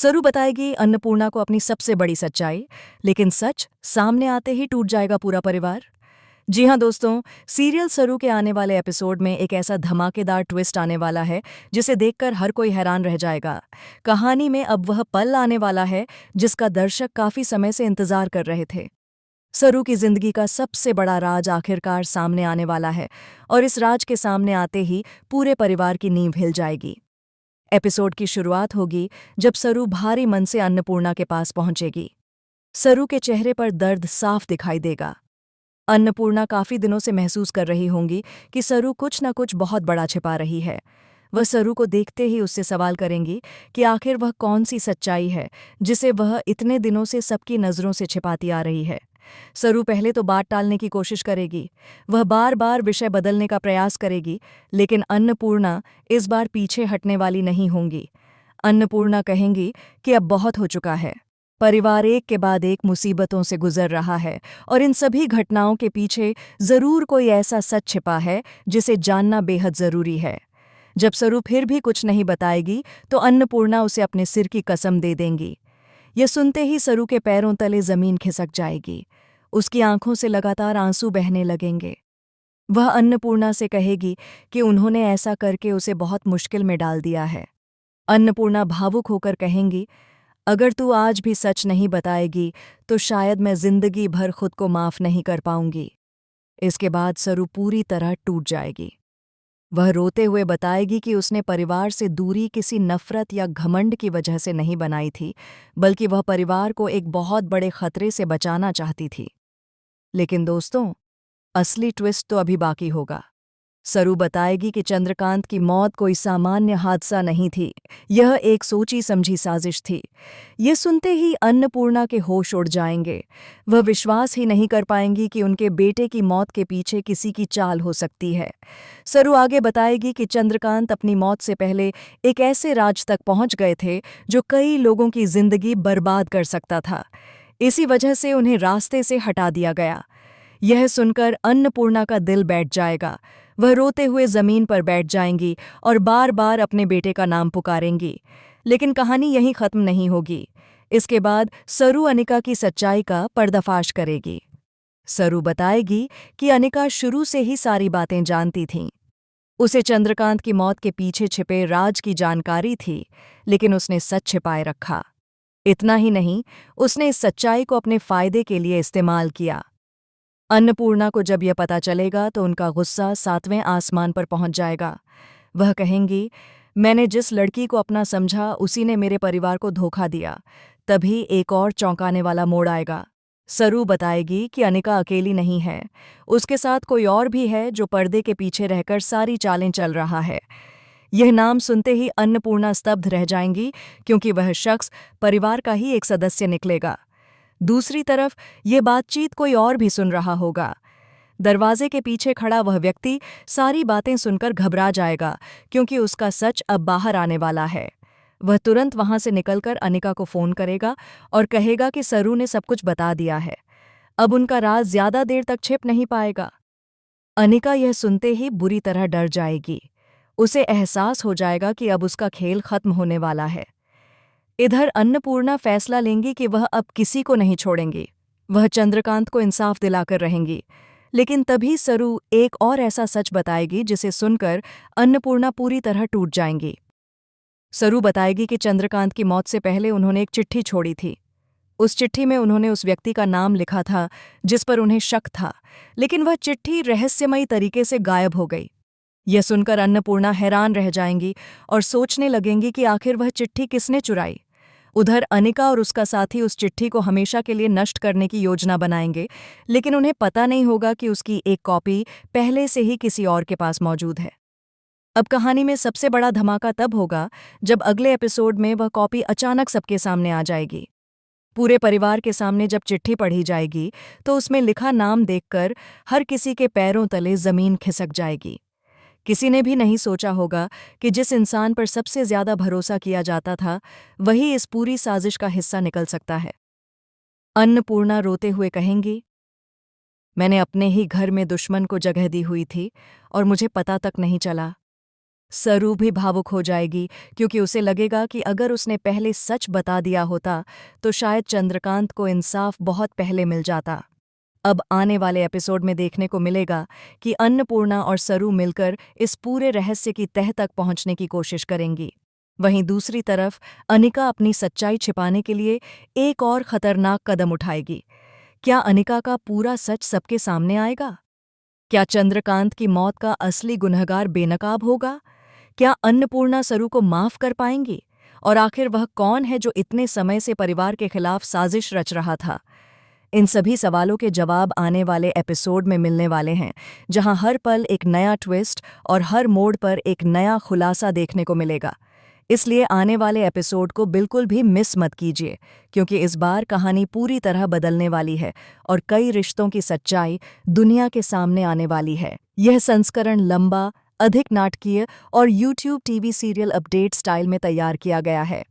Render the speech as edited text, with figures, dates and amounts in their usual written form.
सरू बताएगी अन्नपूर्णा को अपनी सबसे बड़ी सच्चाई, लेकिन सच सामने आते ही टूट जाएगा पूरा परिवार। जी हाँ दोस्तों, सीरियल सरू के आने वाले एपिसोड में एक ऐसा धमाकेदार ट्विस्ट आने वाला है जिसे देखकर हर कोई हैरान रह जाएगा। कहानी में अब वह पल आने वाला है जिसका दर्शक काफी समय से इंतजार कर रहे थे। सरू की जिंदगी का सबसे बड़ा राज आखिरकार सामने आने वाला है और इस राज के सामने आते ही पूरे परिवार की नींव हिल जाएगी। एपिसोड की शुरुआत होगी जब सरू भारी मन से अन्नपूर्णा के पास पहुंचेगी। सरू के चेहरे पर दर्द साफ दिखाई देगा। अन्नपूर्णा काफी दिनों से महसूस कर रही होंगी कि सरू कुछ न कुछ बहुत बड़ा छिपा रही है। वह सरू को देखते ही उससे सवाल करेंगी कि आखिर वह कौन सी सच्चाई है जिसे वह इतने दिनों से सबकी नज़रों से छिपाती आ रही है। सरू पहले तो बात टालने की कोशिश करेगी, वह बार बार विषय बदलने का प्रयास करेगी, लेकिन अन्नपूर्णा इस बार पीछे हटने वाली नहीं होंगी। अन्नपूर्णा कहेंगी कि अब बहुत हो चुका है। परिवार एक के बाद एक मुसीबतों से गुजर रहा है और इन सभी घटनाओं के पीछे जरूर कोई ऐसा सच छिपा है जिसे जानना बेहद जरूरी है। जब सरू फिर भी कुछ नहीं बताएगी तो अन्नपूर्णा उसे अपने सिर की कसम दे देंगी। यह सुनते ही सरू के पैरों तले जमीन खिसक जाएगी। उसकी आंखों से लगातार आंसू बहने लगेंगे। वह अन्नपूर्णा से कहेगी कि उन्होंने ऐसा करके उसे बहुत मुश्किल में डाल दिया है। अन्नपूर्णा भावुक होकर कहेंगी, अगर तू आज भी सच नहीं बताएगी तो शायद मैं जिंदगी भर खुद को माफ नहीं कर पाऊंगी। इसके बाद सरू पूरी तरह टूट जाएगी। वह रोते हुए बताएगी कि उसने परिवार से दूरी किसी नफरत या घमंड की वजह से नहीं बनाई थी, बल्कि वह परिवार को एक बहुत बड़े खतरे से बचाना चाहती थी। लेकिन दोस्तों, असली ट्विस्ट तो अभी बाकी होगा। सरू बताएगी कि चंद्रकांत की मौत कोई सामान्य हादसा नहीं थी, यह एक सोची समझी साजिश थी। ये सुनते ही अन्नपूर्णा के होश उड़ जाएंगे। वह विश्वास ही नहीं कर पाएंगी कि उनके बेटे की मौत के पीछे किसी की चाल हो सकती है। सरू आगे बताएगी कि चंद्रकांत अपनी मौत से पहले एक ऐसे राज तक पहुंच गए थे जो कई लोगों की जिंदगी बर्बाद कर सकता था। इसी वजह से उन्हें रास्ते से हटा दिया गया। यह सुनकर अन्नपूर्णा का दिल बैठ जाएगा। वह रोते हुए जमीन पर बैठ जाएंगी और बार बार अपने बेटे का नाम पुकारेंगी। लेकिन कहानी यहीं खत्म नहीं होगी। इसके बाद सरू अनिका की सच्चाई का पर्दाफाश करेगी। सरू बताएगी कि अनिका शुरू से ही सारी बातें जानती थीं। उसे चंद्रकांत की मौत के पीछे छिपे राज की जानकारी थी, लेकिन उसने सच छिपाए रखा। इतना ही नहीं, उसने इस सच्चाई को अपने फायदे के लिए इस्तेमाल किया। अन्नपूर्णा को जब यह पता चलेगा तो उनका गुस्सा 7वें आसमान पर पहुंच जाएगा। वह कहेंगी, मैंने जिस लड़की को अपना समझा उसी ने मेरे परिवार को धोखा दिया। तभी एक और चौंकाने वाला मोड़ आएगा। सरू बताएगी कि अनिका अकेली नहीं है, उसके साथ कोई और भी है जो पर्दे के पीछे रहकर सारी चालें चल रहा है। यह नाम सुनते ही अन्नपूर्णा स्तब्ध रह जाएंगी, क्योंकि वह शख्स परिवार का ही एक सदस्य निकलेगा। दूसरी तरफ ये बातचीत कोई और भी सुन रहा होगा। दरवाजे के पीछे खड़ा वह व्यक्ति सारी बातें सुनकर घबरा जाएगा, क्योंकि उसका सच अब बाहर आने वाला है। वह तुरंत वहां से निकलकर अनिका को फोन करेगा और कहेगा कि सरू ने सब कुछ बता दिया है। अब उनका राज ज्यादा देर तक छिप नहीं पाएगा। अनिका यह सुनते ही बुरी तरह डर जाएगी। उसे एहसास हो जाएगा कि अब उसका खेल खत्म होने वाला है। इधर अन्नपूर्णा फैसला लेंगी कि वह अब किसी को नहीं छोड़ेंगी। वह चंद्रकांत को इंसाफ दिलाकर रहेंगी। लेकिन तभी सरू एक और ऐसा सच बताएगी जिसे सुनकर अन्नपूर्णा पूरी तरह टूट जाएंगी। सरू बताएगी कि चंद्रकांत की मौत से पहले उन्होंने एक चिट्ठी छोड़ी थी। उस चिट्ठी में उन्होंने उस व्यक्ति का नाम लिखा था जिस पर उन्हें शक था, लेकिन वह चिट्ठी रहस्यमयी तरीके से गायब हो गई। यह सुनकर अन्नपूर्णा हैरान रह जाएंगी और सोचने लगेंगी कि आखिर वह चिट्ठी किसने चुराई। उधर अनिका और उसका साथी उस चिट्ठी को हमेशा के लिए नष्ट करने की योजना बनाएंगे, लेकिन उन्हें पता नहीं होगा कि उसकी एक कॉपी पहले से ही किसी और के पास मौजूद है। अब कहानी में सबसे बड़ा धमाका तब होगा जब अगले एपिसोड में वह कॉपी अचानक सबके सामने आ जाएगी। पूरे परिवार के सामने जब चिट्ठी पढ़ी जाएगी तो उसमें लिखा नाम देखकर हर किसी के पैरों तले जमीन खिसक जाएगी। किसी ने भी नहीं सोचा होगा कि जिस इंसान पर सबसे ज्यादा भरोसा किया जाता था वही इस पूरी साजिश का हिस्सा निकल सकता है। अन्नपूर्णा रोते हुए कहेंगी, मैंने अपने ही घर में दुश्मन को जगह दी हुई थी और मुझे पता तक नहीं चला। सरू भी भावुक हो जाएगी क्योंकि उसे लगेगा कि अगर उसने पहले सच बता दिया होता तो शायद चंद्रकांत को इंसाफ बहुत पहले मिल जाता। अब आने वाले एपिसोड में देखने को मिलेगा कि अन्नपूर्णा और सरू मिलकर इस पूरे रहस्य की तह तक पहुंचने की कोशिश करेंगी। वहीं दूसरी तरफ अनिका अपनी सच्चाई छिपाने के लिए एक और खतरनाक कदम उठाएगी। क्या अनिका का पूरा सच सबके सामने आएगा? क्या चंद्रकांत की मौत का असली गुनहगार बेनकाब होगा? क्या अन्नपूर्णा सरू को माफ कर पाएंगी? और आखिर वह कौन है जो इतने समय से परिवार के खिलाफ साजिश रच रहा था? इन सभी सवालों के जवाब आने वाले एपिसोड में मिलने वाले हैं, जहां हर पल एक नया ट्विस्ट और हर मोड़ पर एक नया खुलासा देखने को मिलेगा। इसलिए आने वाले एपिसोड को बिल्कुल भी मिस मत कीजिए, क्योंकि इस बार कहानी पूरी तरह बदलने वाली है और कई रिश्तों की सच्चाई दुनिया के सामने आने वाली है। यह संस्करण लंबा, अधिक नाटकीय और YouTube TV serial update style में तैयार किया गया है।